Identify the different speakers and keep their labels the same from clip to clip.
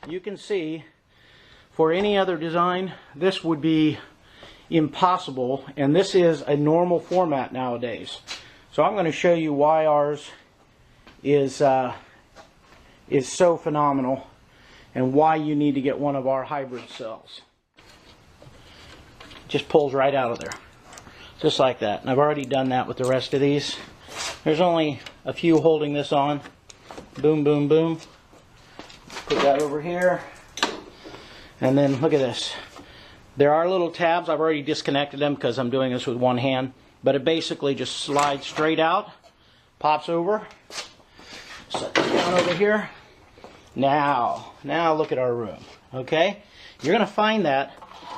Speaker 1: you can see for any other design this would be impossible, and this is a normal format nowadays. So I'm going to show you why ours is so phenomenal and why you need to get one of our hybrid cells. Just pulls right out of there, just like that. And I've already done that with the rest of these. There's only a few holding this on. Boom, boom, boom. Put that over here. And then look at this. There are little tabs. I've already disconnected them because I'm doing this with one hand. But it basically just slides straight out, pops over. Set this down over here. Now look at our room. Okay? You're going to find that.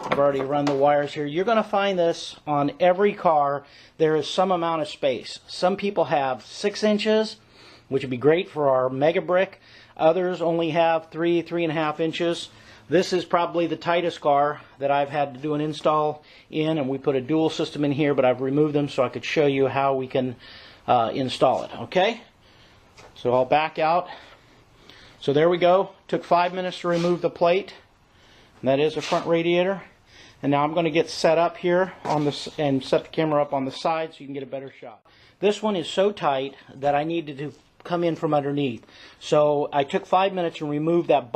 Speaker 1: I've already run the wires here. You're going to find this on every car. There is some amount of space. Some people have 6 inches, which would be great for our mega brick. Others only have 3.5 inches. This is probably the tightest car that I've had to do an install in, and we put a dual system in here, but I've removed them so I could show you how we can install it. Okay? So I'll back out. So there we go. Took 5 minutes to remove the plate. That is a front radiator. And now I'm going to get set up here on this and set the camera up on the side so you can get a better shot. This one is so tight that I needed to come in from underneath. So I took 5 minutes and removed that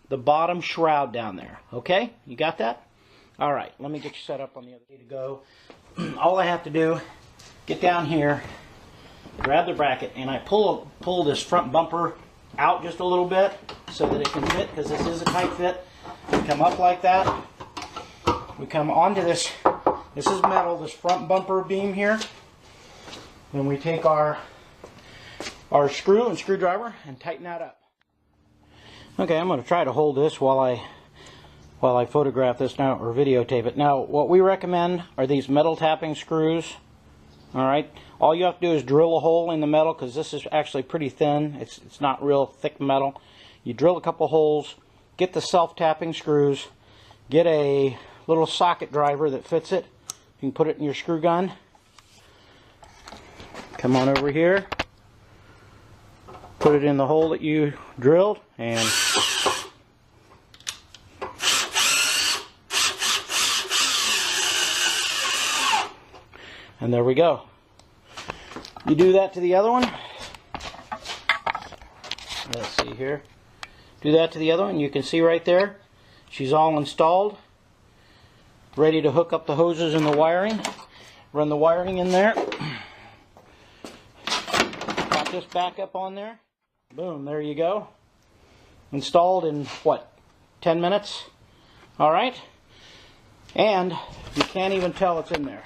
Speaker 1: the bottom shroud down there. Okay? You got that? All right. Let me get you set up on the other way to go. All I have to do, get down here, grab the bracket, and I pull this front bumper out just a little bit so that it can fit, because this is a tight fit. We come up like that. We come onto this. This is metal, this front bumper beam here. Then we take our screw and screwdriver and tighten that up. Okay, I'm going to try to hold this while I photograph this now or videotape it. Now, what we recommend are these metal tapping screws. All right, all you have to do is drill a hole in the metal, because this is actually pretty thin. It's not real thick metal. You drill a couple holes, get the self-tapping screws, get a little socket driver that fits it. You can put it in your screw gun. Come on over here. Put it in the hole that you drilled, and there we go. You do that to the other one. Let's see here. Do that to the other one. You can see right there, she's all installed, ready to hook up the hoses and the wiring. Run the wiring in there. Pop this back up on there. Boom, there you go. Installed in, what, 10 minutes? All right. And you can't even tell it's in there.